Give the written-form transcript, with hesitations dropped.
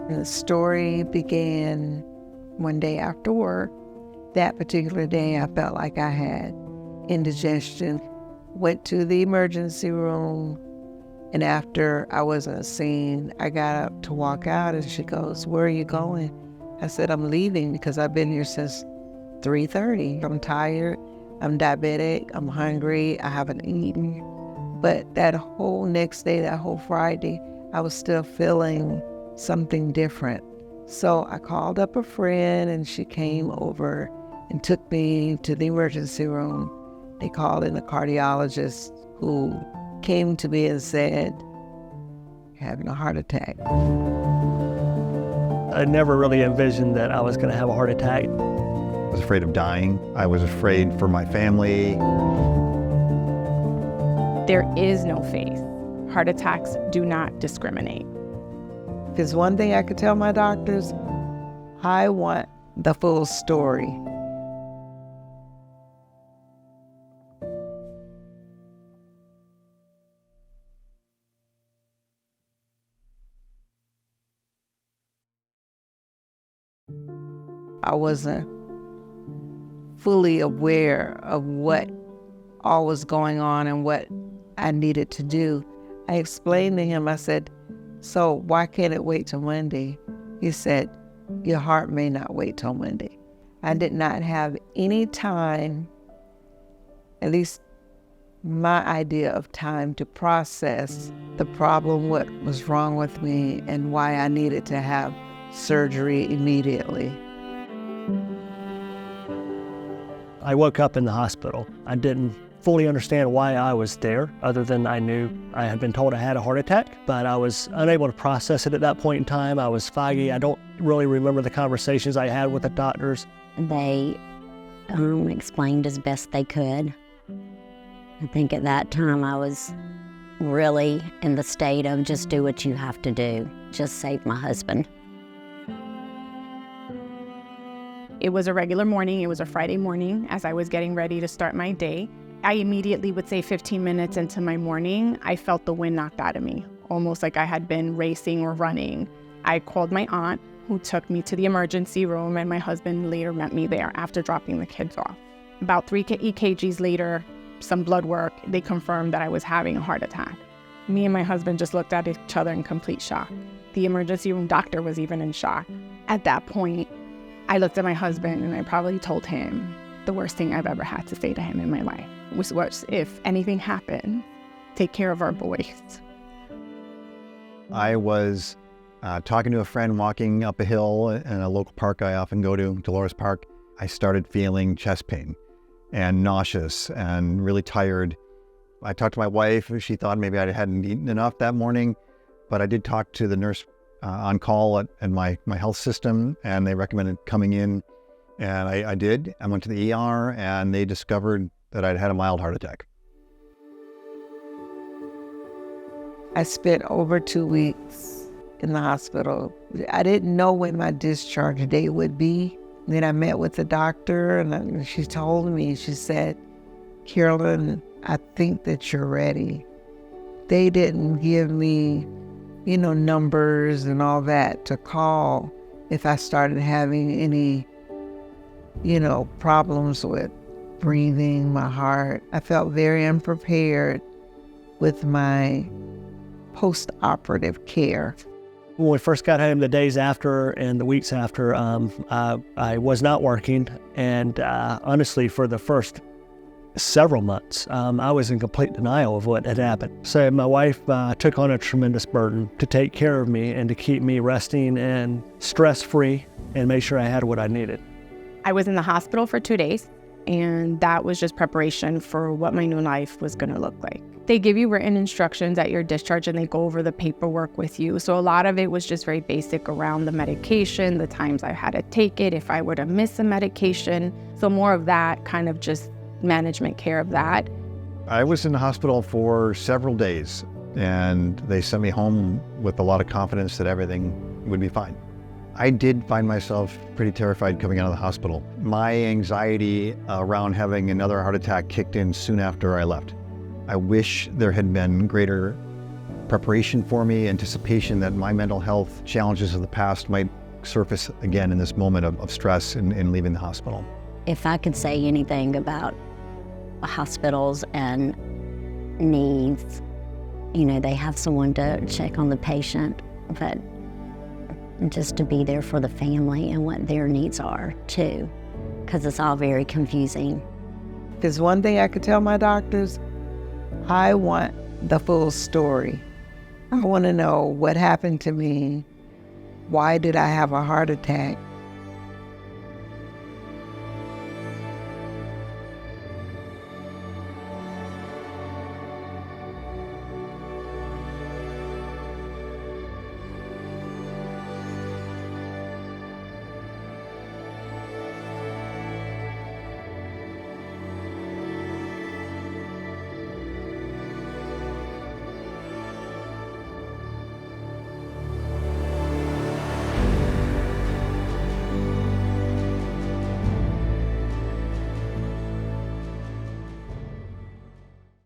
And the story began one day after work. That particular day, I felt like I had indigestion. Went to the emergency room, and after I wasn't seen, I got up to walk out, and she goes, "Where are you going?" I said, "I'm leaving because I've been here since 3:30. I'm tired, I'm diabetic, I'm hungry, I haven't eaten." But that whole next day, that whole Friday, I was still feeling something different. So I called up a friend, and she came over and took me to the emergency room. They called in a cardiologist who came to me and said, "You're having a heart attack." I never really envisioned that I was going to have a heart attack. I was afraid of dying. I was afraid for my family. There is no faith. Heart attacks do not discriminate. If there's one thing I could tell my doctors, I want the full story. I wasn't fully aware of what all was going on and what I needed to do. I explained to him, I said, "So why can't it wait till Monday?" He said, "Your heart may not wait till Monday." I did not have any time, at least my idea of time, to process the problem, what was wrong with me, and why I needed to have surgery immediately. I woke up in the hospital. I didn't fully understand why I was there, other than I knew I had been told I had a heart attack, but I was unable to process it at that point in time. I was foggy. I don't really remember the conversations I had with the doctors. They explained as best they could. I think at that time I was really in the state of just do what you have to do, just save my husband. It was a regular morning. It was a Friday morning as I was getting ready to start my day. I immediately would say 15 minutes into my morning, I felt the wind knocked out of me, almost like I had been racing or running. I called my aunt, who took me to the emergency room, and my husband later met me there after dropping the kids off. About 3 EKGs later, some blood work, they confirmed that I was having a heart attack. Me and my husband just looked at each other in complete shock. The emergency room doctor was even in shock. At that point, I looked at my husband and I probably told him the worst thing I've ever had to say to him in my life, which was, if anything happened, take care of our boys. I was talking to a friend walking up a hill in a local park I often go to, Dolores Park. I started feeling chest pain and nauseous and really tired. I talked to my wife. She thought maybe I hadn't eaten enough that morning, but I did talk to the nurse on call at my health system, and they recommended coming in, and I did. I went to the ER, and they discovered that I'd had a mild heart attack. I spent over 2 weeks in the hospital. I didn't know when my discharge date would be. Then I met with the doctor, and she told me, she said, "Carolyn, I think that you're ready." They didn't give me, numbers and all that to call if I started having any, problems with breathing, my heart. I felt very unprepared with my post-operative care. When we first got home, the days after and the weeks after, I was not working. And honestly, for the first several months, I was in complete denial of what had happened. So my wife took on a tremendous burden to take care of me and to keep me resting and stress-free and make sure I had what I needed. I was in the hospital for 2 days, and that was just preparation for what my new life was going to look like. They give you written instructions at your discharge, and they go over the paperwork with you. So a lot of it was just very basic around the medication, the times I had to take it, if I were to miss a medication. So more of that, kind of just management care of that. I was in the hospital for several days, and they sent me home with a lot of confidence that everything would be fine. I did find myself pretty terrified coming out of the hospital. My anxiety around having another heart attack kicked in soon after I left. I wish there had been greater preparation for me, anticipation that my mental health challenges of the past might surface again in this moment of stress in leaving the hospital. If I could say anything about hospitals and needs, they have someone to check on the patient, but just to be there for the family and what their needs are too, because it's all very confusing. There's one thing I could tell my doctors: I want the full story. I want to know what happened to me. Why did I have a heart attack?